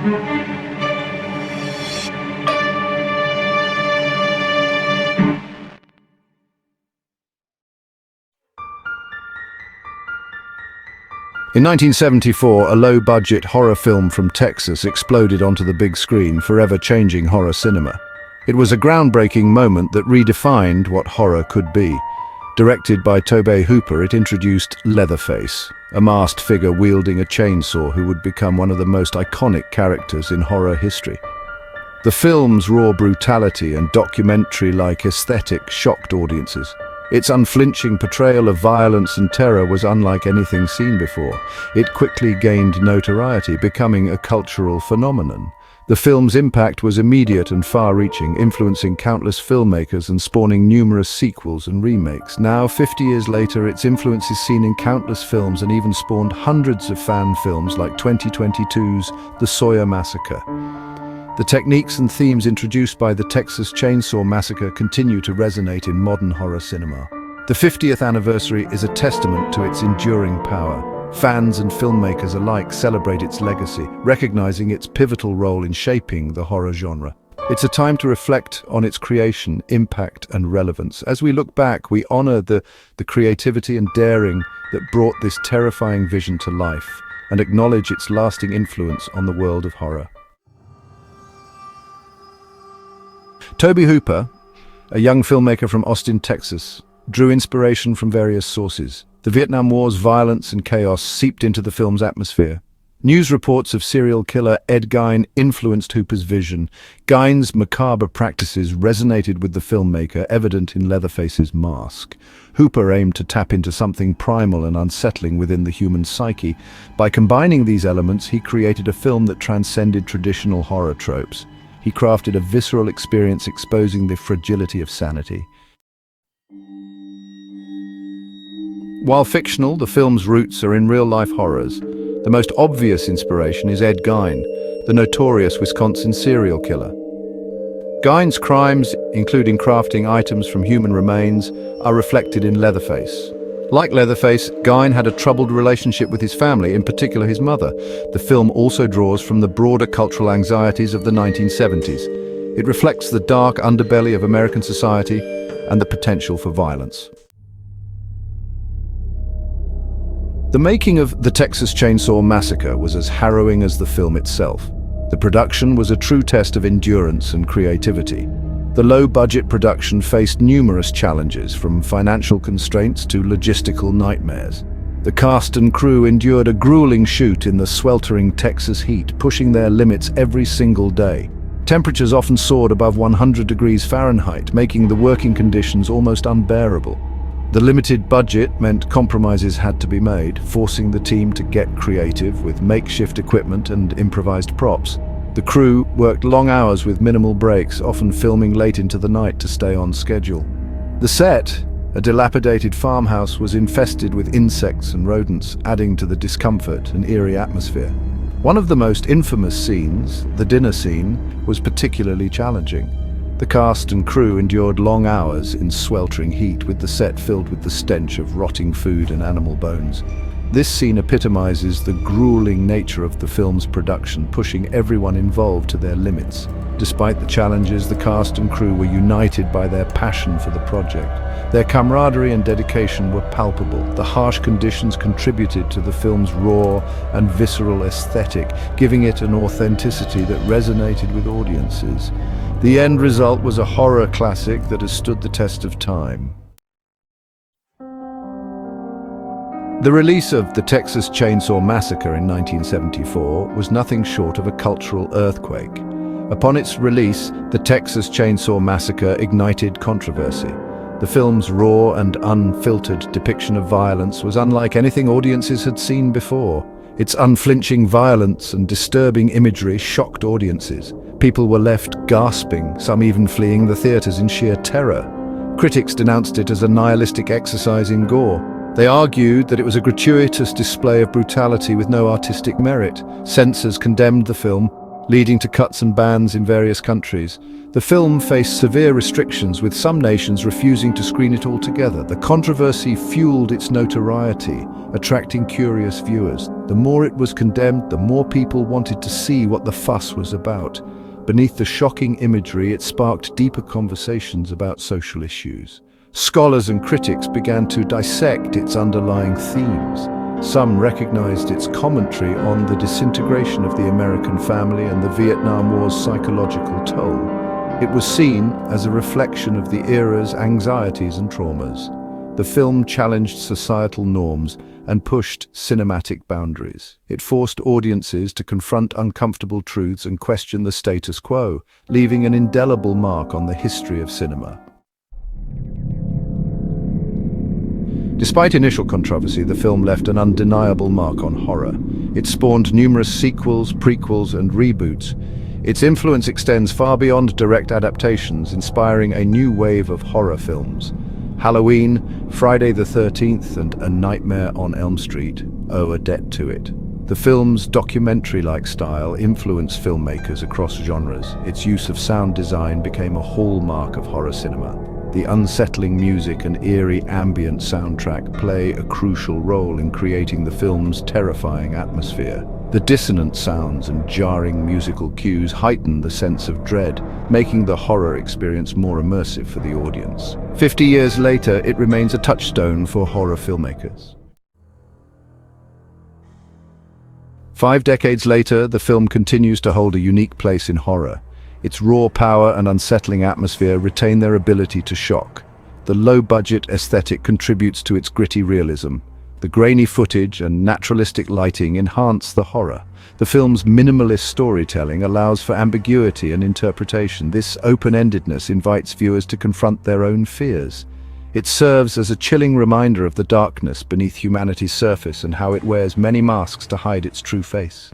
In 1974, a low-budget horror film from Texas exploded onto the big screen, forever changing horror cinema. It was a groundbreaking moment that redefined what horror could be. Directed by Tobe Hooper, it introduced Leatherface, a masked figure wielding a chainsaw who would become one of the most iconic characters in horror history. The film's raw brutality and documentary-like aesthetic shocked audiences. Its unflinching portrayal of violence and terror was unlike anything seen before. It quickly gained notoriety, becoming a cultural phenomenon. The film's impact was immediate and far-reaching, influencing countless filmmakers and spawning numerous sequels and remakes. Now, 50 years later, its influence is seen in countless films and even spawned hundreds of fan films like 2022's The Saw Massacre. The techniques and themes introduced by the Texas Chain Saw Massacre continue to resonate in modern horror cinema. The 50th anniversary is a testament to its enduring power. Fans and filmmakers alike celebrate its legacy, recognizing its pivotal role in shaping the horror genre. It's a time to reflect on its creation, impact, and relevance. As we look back, we honor the creativity and daring that brought this terrifying vision to life, and acknowledge its lasting influence on the world of horror. Tobe Hooper, a young filmmaker from Austin, Texas, drew inspiration from various sources. The Vietnam War's violence and chaos seeped into the film's atmosphere. News reports of serial killer Ed Gein influenced Hooper's vision. Gein's macabre practices resonated with the filmmaker, evident in Leatherface's mask. Hooper aimed to tap into something primal and unsettling within the human psyche. By combining these elements, he created a film that transcended traditional horror tropes. He crafted a visceral experience exposing the fragility of sanity. While fictional, the film's roots are in real-life horrors. The most obvious inspiration is Ed Gein, the notorious Wisconsin serial killer. Gein's crimes, including crafting items from human remains, are reflected in Leatherface. Like Leatherface, Gein had a troubled relationship with his family, in particular his mother. The film also draws from the broader cultural anxieties of the 1970s. It reflects the dark underbelly of American society and the potential for violence. The making of the Texas Chain Saw Massacre was as harrowing as the film itself. The production was a true test of endurance and creativity. The low-budget production faced numerous challenges, from financial constraints to logistical nightmares. The cast and crew endured a grueling shoot in the sweltering Texas heat, pushing their limits every single day. Temperatures often soared above 100 degrees Fahrenheit, making the working conditions almost unbearable. The limited budget meant compromises had to be made, forcing the team to get creative with makeshift equipment and improvised props. The crew worked long hours with minimal breaks, often filming late into the night to stay on schedule. The set, a dilapidated farmhouse, was infested with insects and rodents, adding to the discomfort and eerie atmosphere. One of the most infamous scenes, the dinner scene, was particularly challenging. The cast and crew endured long hours in sweltering heat, with the set filled with the stench of rotting food and animal bones. This scene epitomizes the grueling nature of the film's production, pushing everyone involved to their limits. Despite the challenges, the cast and crew were united by their passion for the project. Their camaraderie and dedication were palpable. The harsh conditions contributed to the film's raw and visceral aesthetic, giving it an authenticity that resonated with audiences. The end result was a horror classic that has stood the test of time. The release of the Texas Chain Saw Massacre in 1974 was nothing short of a cultural earthquake. Upon its release, the Texas Chain Saw Massacre ignited controversy. The film's raw and unfiltered depiction of violence was unlike anything audiences had seen before. Its unflinching violence and disturbing imagery shocked audiences. People were left gasping, some even fleeing the theaters in sheer terror. Critics denounced it as a nihilistic exercise in gore. They argued that it was a gratuitous display of brutality with no artistic merit. Censors condemned the film, leading to cuts and bans in various countries. The film faced severe restrictions, with some nations refusing to screen it altogether. The controversy fueled its notoriety, attracting curious viewers. The more it was condemned, the more people wanted to see what the fuss was about. Beneath the shocking imagery, it sparked deeper conversations about social issues. Scholars and critics began to dissect its underlying themes. Some recognized its commentary on the disintegration of the American family and the Vietnam War's psychological toll. It was seen as a reflection of the era's anxieties and traumas. The film challenged societal norms and pushed cinematic boundaries. It forced audiences to confront uncomfortable truths and question the status quo, leaving an indelible mark on the history of cinema. Despite initial controversy, the film left an undeniable mark on horror. It spawned numerous sequels, prequels, and reboots. Its influence extends far beyond direct adaptations, inspiring a new wave of horror films. Halloween, Friday the 13th, and A Nightmare on Elm Street owe a debt to it. The film's documentary-like style influenced filmmakers across genres. Its use of sound design became a hallmark of horror cinema. The unsettling music and eerie ambient soundtrack play a crucial role in creating the film's terrifying atmosphere. The dissonant sounds and jarring musical cues heighten the sense of dread, making the horror experience more immersive for the audience. 50 years later, it remains a touchstone for horror filmmakers. 5 decades later, the film continues to hold a unique place in horror. Its raw power and unsettling atmosphere retain their ability to shock. The low-budget aesthetic contributes to its gritty realism. The grainy footage and naturalistic lighting enhance the horror. The film's minimalist storytelling allows for ambiguity and interpretation. This open-endedness invites viewers to confront their own fears. It serves as a chilling reminder of the darkness beneath humanity's surface and how it wears many masks to hide its true face.